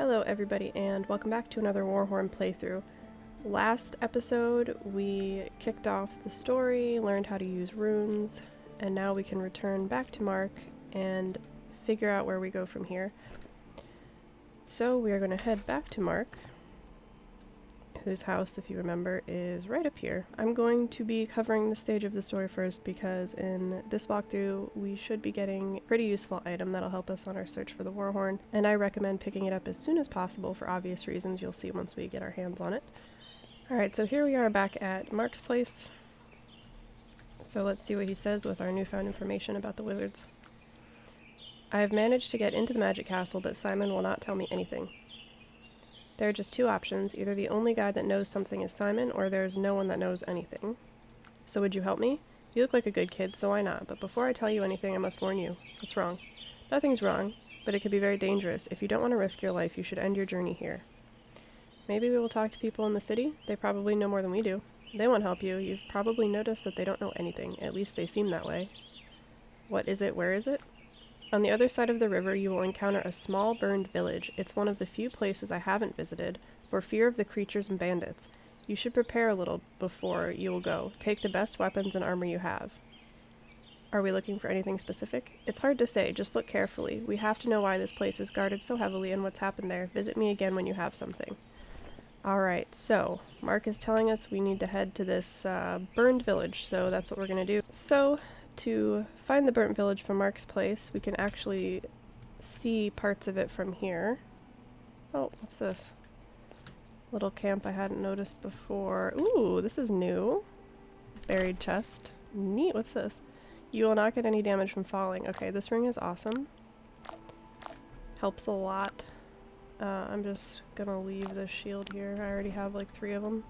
Hello everybody and welcome back to another Warhorn playthrough. Last episode we kicked off the story, learned how to use runes, and now we can return back to Mark and figure out where we go from here. So we are going to head back to Mark, whose house, if you remember, is right up here. I'm going to be covering the stage of the story first because in this walkthrough we should be getting a pretty useful item that'll help us on our search for the Warhorn, and I recommend picking it up as soon as possible for obvious reasons you'll see once we get our hands on it. Alright, so here we are back at Mark's place. So let's see what he says with our newfound information about the wizards. I have managed to get into the magic castle, but Simon will not tell me anything. There are just two options. Either the only guy that knows something is Simon, or there's no one that knows anything. So would you help me? You look like a good kid, so why not? But before I tell you anything, I must warn you. What's wrong? Nothing's wrong, but it could be very dangerous. If you don't want to risk your life, you should end your journey here. Maybe we will talk to people in the city? They probably know more than we do. They won't help you. You've probably noticed that they don't know anything. At least they seem that way. What is it? Where is it? On the other side of the river, you will encounter a small burned village. It's one of the few places I haven't visited, for fear of the creatures and bandits. You should prepare a little before you will go. Take the best weapons and armor you have. Are we looking for anything specific? It's hard to say, just look carefully. We have to know why this place is guarded so heavily and what's happened there. Visit me again when you have something. Alright, so Mark is telling us we need to head to this burned village, so that's what we're going to do. So, to find the burnt village from Mark's place, we can actually see parts of it from here. Oh, what's this? Little camp I hadn't noticed before. Ooh, this is new. Buried chest. Neat, what's this? You will not get any damage from falling. Okay, this ring is awesome. Helps a lot. I'm just gonna leave this shield here. I already have like 3 of them.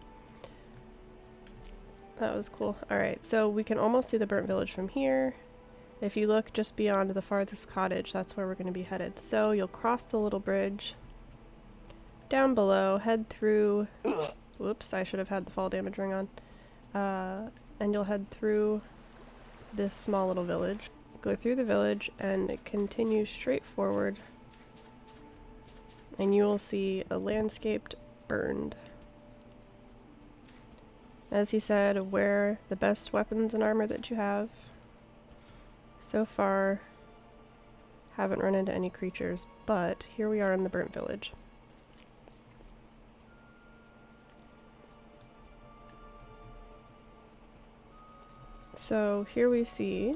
That was cool. Alright, so we can almost see the burnt village from here. If you look just beyond the farthest cottage, that's where we're going to be headed. So you'll cross the little bridge. Down below, head through... Whoops, I should have had the fall damage ring on. And you'll head through this small little village. Go through the village and continue straight forward. And you will see a landscaped burned. As he said, wear the best weapons and armor that you have. So far, haven't run into any creatures, but here we are in the burnt village. So here we see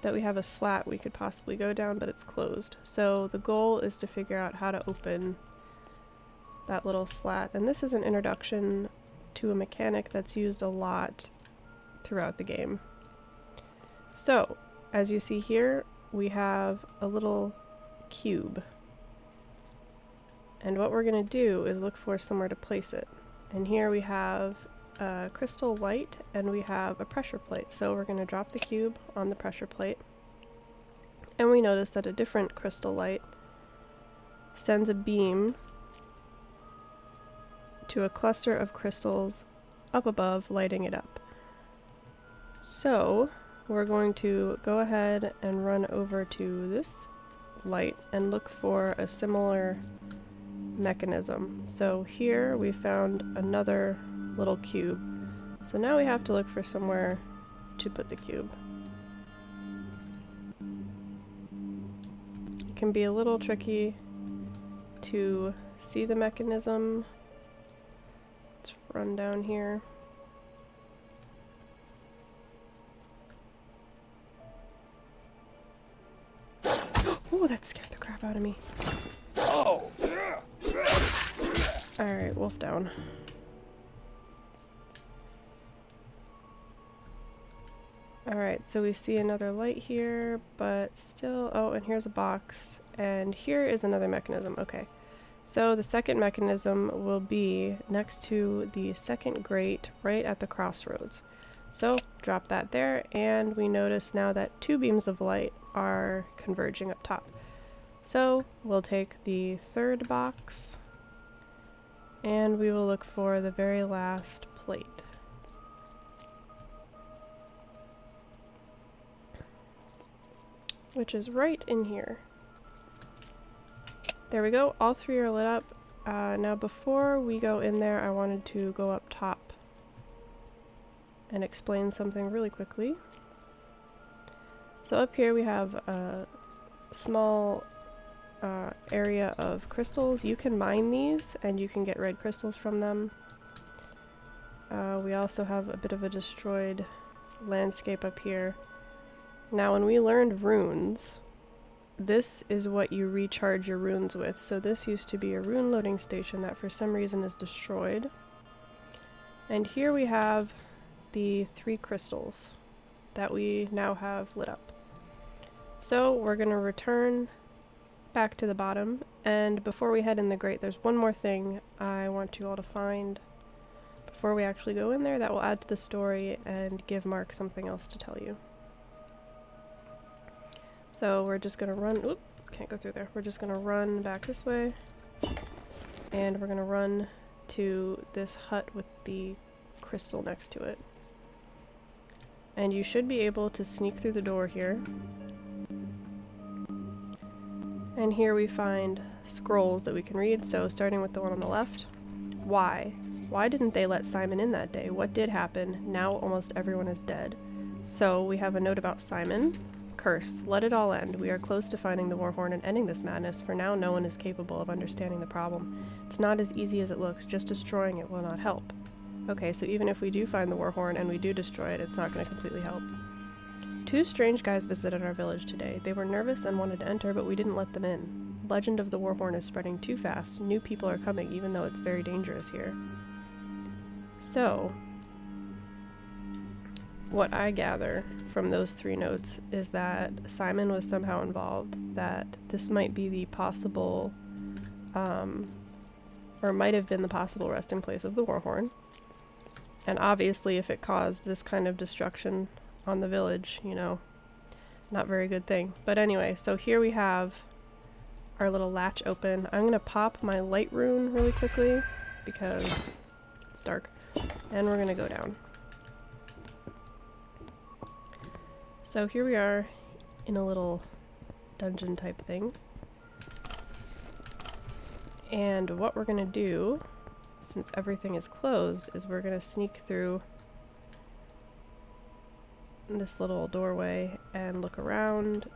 that we have a slat we could possibly go down, but it's closed. So the goal is to figure out how to open that little slat, and this is an introduction to a mechanic that's used a lot throughout the game. So, as you see here, we have a little cube. And what we're going to do is look for somewhere to place it. And here we have a crystal light and we have a pressure plate. So we're going to drop the cube on the pressure plate. And we notice that a different crystal light sends a beam to a cluster of crystals up above, lighting it up. So we're going to go ahead and run over to this light and look for a similar mechanism. So here we found another little cube. So now we have to look for somewhere to put the cube. It can be a little tricky to see the mechanism. Let's run down here. Oh, that scared the crap out of me. Oh. Alright, wolf down. Alright, so we see another light here, but still... Oh, and here's a box. And here is another mechanism. Okay. So the second mechanism will be next to the second grate right at the crossroads. So drop that there, and we notice now that 2 beams of light are converging up top. So we'll take the third box and we will look for the very last plate. Which is right in here. There we go, all 3 are lit up, Now before we go in there, I wanted to go up top and explain something really quickly. So up here we have a small area of crystals. You can mine these and you can get red crystals from them. We also have a bit of a destroyed landscape up here. Now when we learned runes, this is what you recharge your runes with. So this used to be a rune loading station that for some reason is destroyed. And here we have the 3 crystals that we now have lit up. So we're going to return back to the bottom, and before we head in the grate, there's one more thing I want you all to find before we actually go in there that will add to the story and give Mark something else to tell you. So we're just gonna run, oop, can't go through there. We're just gonna run back this way, and we're gonna run to this hut with the crystal next to it. And you should be able to sneak through the door here. And here we find scrolls that we can read, so starting with the one on the left. Why? Why didn't they let Simon in that day? What did happen? Now almost everyone is dead. So we have a note about Simon. Curse. Let it all end. We are close to finding the Warhorn and ending this madness. For now, no one is capable of understanding the problem. It's not as easy as it looks. Just destroying it will not help. Okay, so even if we do find the Warhorn and we do destroy it, it's not going to completely help. 2 strange guys visited our village today. They were nervous and wanted to enter, but we didn't let them in. Legend of the Warhorn is spreading too fast. New people are coming, even though it's very dangerous here. So, what I gather from those 3 notes is that Simon was somehow involved, that this might be the possible, or might have been the possible resting place of the Warhorn. And obviously if it caused this kind of destruction on the village, you know, not very good thing. But anyway, so here we have our little latch open. I'm gonna pop my light rune really quickly because it's dark, and we're gonna go down. So here we are in a little dungeon type thing. And what we're gonna do, since everything is closed, is we're gonna sneak through this little doorway and look around.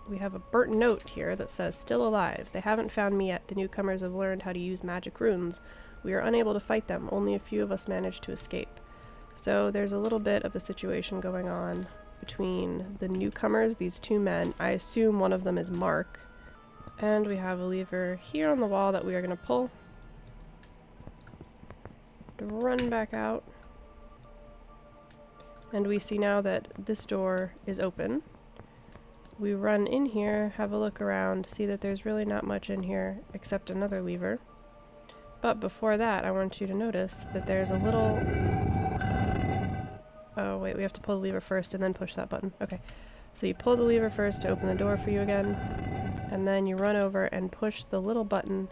We have a burnt note here that says, "Still alive. They haven't found me yet. The newcomers have learned how to use magic runes. We are unable to fight them. Only a few of us managed to escape." So there's a little bit of a situation going on between the newcomers, these 2 men. I assume one of them is Mark. And we have a lever here on the wall that we are going to pull to run back out. And we see now that this door is open. We run in here, have a look around, see that there's really not much in here except another lever. But before that, I want you to notice that there's a little... Oh wait, we have to pull the lever first and then push that button. Okay. So you pull the lever first to open the door for you again, and then you run over and push the little button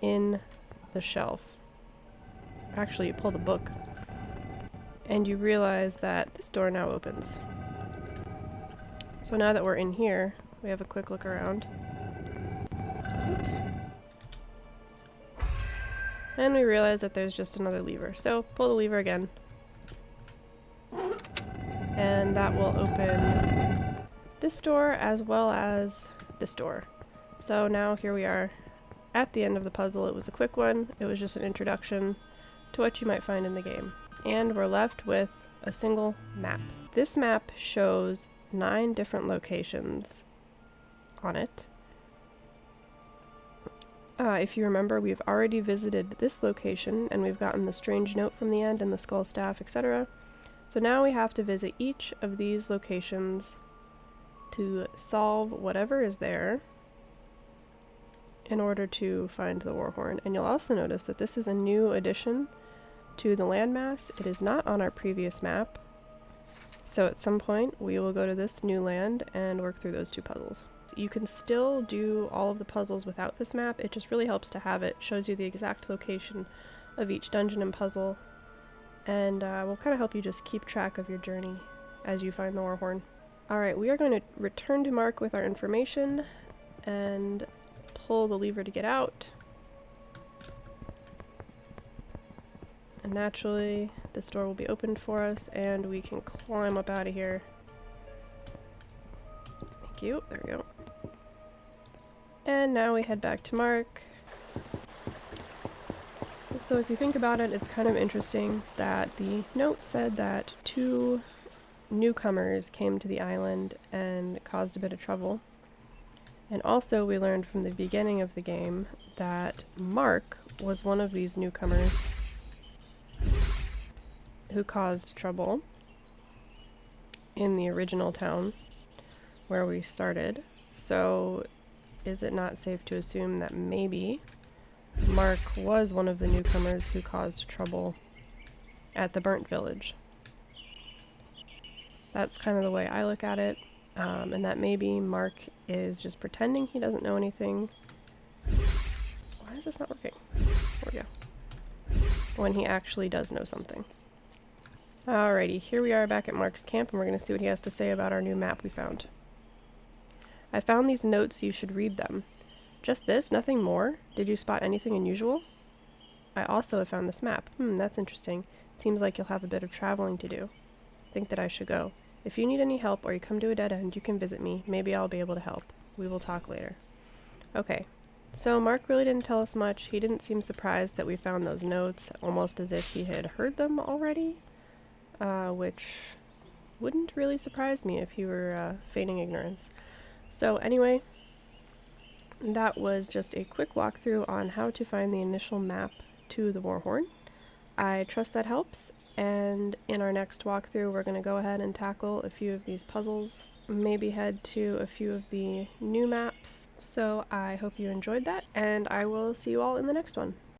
in the shelf. Actually, you pull the book, and you realize that this door now opens. So now that we're in here, we have a quick look around. Oops. And we realize that there's just another lever. So pull the lever again. And that will open this door as well as this door. So now here we are at the end of the puzzle. It was a quick one. It was just an introduction to what you might find in the game. And we're left with a single map. This map shows 9 different locations on it. If you remember, we've already visited this location and we've gotten the strange note from the end and the skull staff, etc. So now we have to visit each of these locations to solve whatever is there in order to find the Warhorn. And you'll also notice that this is a new addition to the landmass. It is not on our previous map. So at some point we will go to this new land and work through those 2 puzzles. You can still do all of the puzzles without this map. It just really helps to have it. Shows you the exact location of each dungeon and puzzle, and will kind of help you just keep track of your journey as you find the Warhorn. Alright, we are going to return to Mark with our information and pull the lever to get out. And naturally, this door will be opened for us, and we can climb up out of here. Thank you. There we go. And now we head back to Mark. So if you think about it, it's kind of interesting that the note said that 2 newcomers came to the island and caused a bit of trouble. And also we learned from the beginning of the game that Mark was one of these newcomers who caused trouble in the original town where we started. So is it not safe to assume that maybe Mark was one of the newcomers who caused trouble at the burnt village? That's kind of the way I look at it, and that maybe Mark is just pretending he doesn't know anything. Why is this not working? There we go. When he actually does know something. Alrighty, here we are back at Mark's camp, and we're going to see what he has to say about our new map we found. I found these notes, you should read them. Just this? Nothing more? Did you spot anything unusual? I also have found this map. That's interesting. Seems like you'll have a bit of traveling to do. Think that I should go. If you need any help or you come to a dead end, you can visit me. Maybe I'll be able to help. We will talk later. Okay. So Mark really didn't tell us much. He didn't seem surprised that we found those notes, almost as if he had heard them already. Which wouldn't really surprise me if he were feigning ignorance. So anyway, that was just a quick walkthrough on how to find the initial map to the Warhorn. I trust that helps, and in our next walkthrough we're going to go ahead and tackle a few of these puzzles, maybe head to a few of the new maps. So I hope you enjoyed that, and I will see you all in the next one.